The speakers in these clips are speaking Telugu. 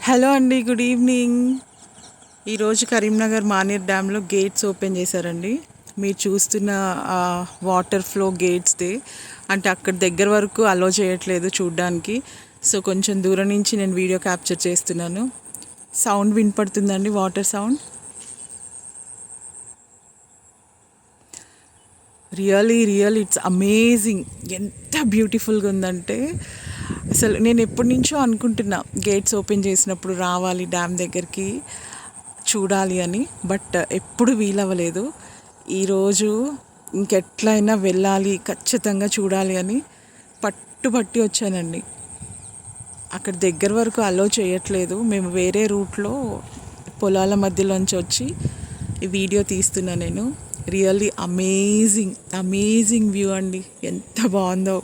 హలో అండి, గుడ్ ఈవినింగ్. ఈరోజు కరీంనగర్ మానేర్ డ్యామ్లో గేట్స్ ఓపెన్ చేశారండి. మీరు చూస్తున్న వాటర్ ఫ్లో గేట్స్ది. అంటే అక్కడ దగ్గర వరకు అలో చేయట్లేదు చూడ్డానికి. సో కొంచెం దూరం నుంచి నేను వీడియో క్యాప్చర్ చేస్తున్నాను. సౌండ్ వినపడుతుందండి, water sound. Really it's amazing. ఎంత బ్యూటిఫుల్గా ఉందంటే అసలు నేను ఎప్పటి నుంచో అనుకుంటున్నా గేట్స్ ఓపెన్ చేసినప్పుడు రావాలి డ్యామ్ దగ్గరికి చూడాలి అని. బట్ ఎప్పుడు వీలవ్వలేదు. ఈరోజు ఇంకెట్లయినా వెళ్ళాలి, ఖచ్చితంగా చూడాలి అని పట్టుబట్టి వచ్చానండి. అక్కడ దగ్గర వరకు అలో చేయట్లేదు. మేము వేరే రూట్లో పొలాల మధ్యలోంచి వచ్చి ఈ వీడియో తీస్తున్నా నేను. రియల్లీ అమేజింగ్ వ్యూ అండి. ఎంత బాగుందో.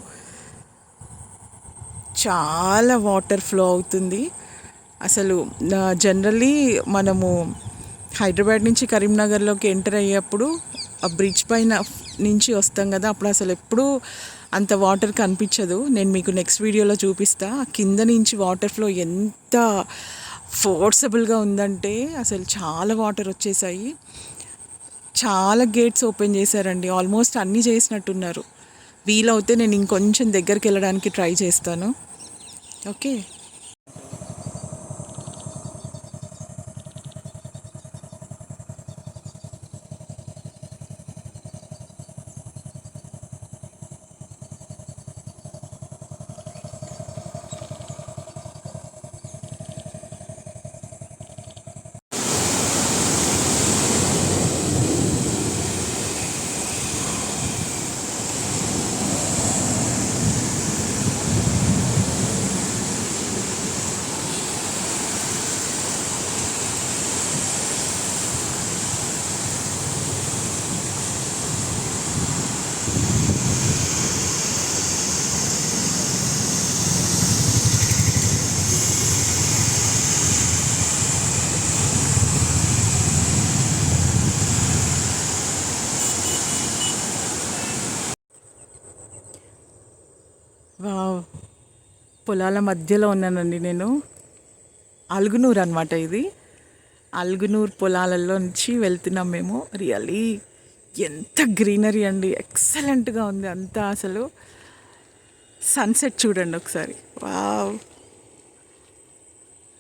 చాలా వాటర్ ఫ్లో అవుతుంది. అసలు జనరల్లీ మనము హైదరాబాద్ నుంచి కరీంనగర్లోకి ఎంటర్ అయ్యేప్పుడు ఆ బ్రిడ్జ్ పైన నుంచి వస్తాం కదా, అప్పుడు అసలు ఎప్పుడూ అంత వాటర్ కనిపించదు. నేను మీకు నెక్స్ట్ వీడియోలో చూపిస్తా. కింద నుంచి వాటర్ ఫ్లో ఎంత ఫోర్సబుల్గా ఉందంటే అసలు చాలా వాటర్ వచ్చేసాయి. చాలా గేట్స్ ఓపెన్ చేశారండి. ఆల్మోస్ట్ అన్నీ చేసినట్టున్నారు. వీలవుతే నేను ఇంకొంచెం దగ్గరికి వెళ్ళడానికి ట్రై చేస్తాను. ఓకే. పొలాల మధ్యలో ఉన్నానండి నేను. అల్గునూరు అనమాట ఇది. అల్గునూరు పొలాలలో నుంచి వెళ్తున్నాం మేము. రియల్లీ ఎంత గ్రీనరీ అండి, ఎక్సలెంట్గా ఉంది అంతా. అసలు సన్సెట్ చూడండి ఒకసారి. Wow,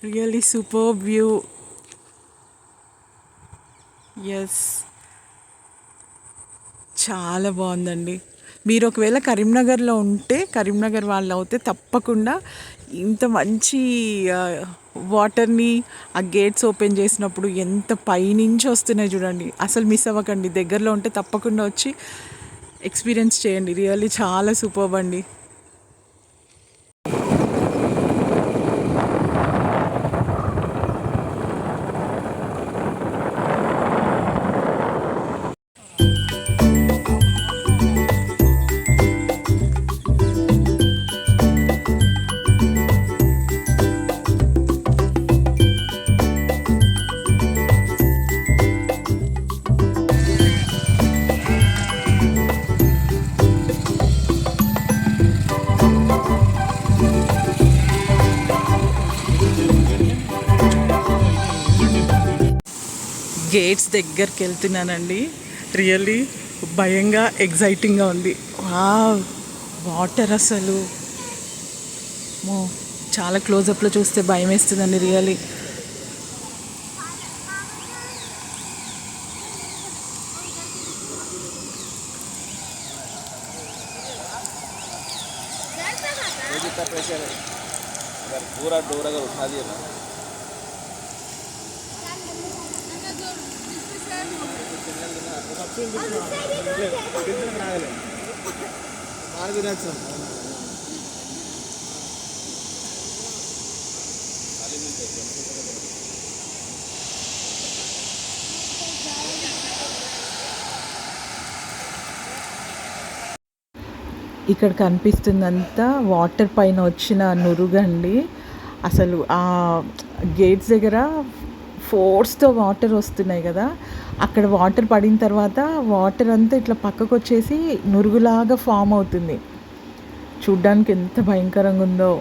really super view. Yes, చాలా బాగుందండి. మీరు ఒకవేళ కరీంనగర్లో ఉంటే, కరీంనగర్ వాళ్ళు అవుతే తప్పకుండా ఇంత మంచి వాటర్ని ఆ గేట్స్ ఓపెన్ చేసినప్పుడు ఎంత పైనుంచి వస్తున్నాయి చూడండి. అసలు మిస్ అవ్వకండి. దగ్గరలో ఉంటే తప్పకుండా వచ్చి ఎక్స్పీరియన్స్ చేయండి. రియల్లీ చాలా సూపర్బ్ అండి. గేట్స్ దగ్గరికి వెళ్తున్నానండి. రియల్లీ భయంగా, ఎగ్జైటింగ్గా ఉంది. వావ్, వాటర్ అసలు చాలా క్లోజప్లో చూస్తే భయం వేస్తుందండి రియల్లీ. पूरा डोर अगर उठा दिया ना ఇక్కడ కనిపిస్తుందంతా వాటర్ పైన వచ్చిన నురుగండి. అసలు ఆ గేట్స్ దగ్గర ఫోర్స్తో వాటర్ వస్తున్నాయి కదా, అక్కడ వాటర్ పడిన తర్వాత వాటర్ అంతా ఇట్లా పక్కకు వచ్చేసి నురుగులాగా ఫామ్ అవుతుంది. చూడ్డానికి ఎంత భయంకరంగా ఉందో.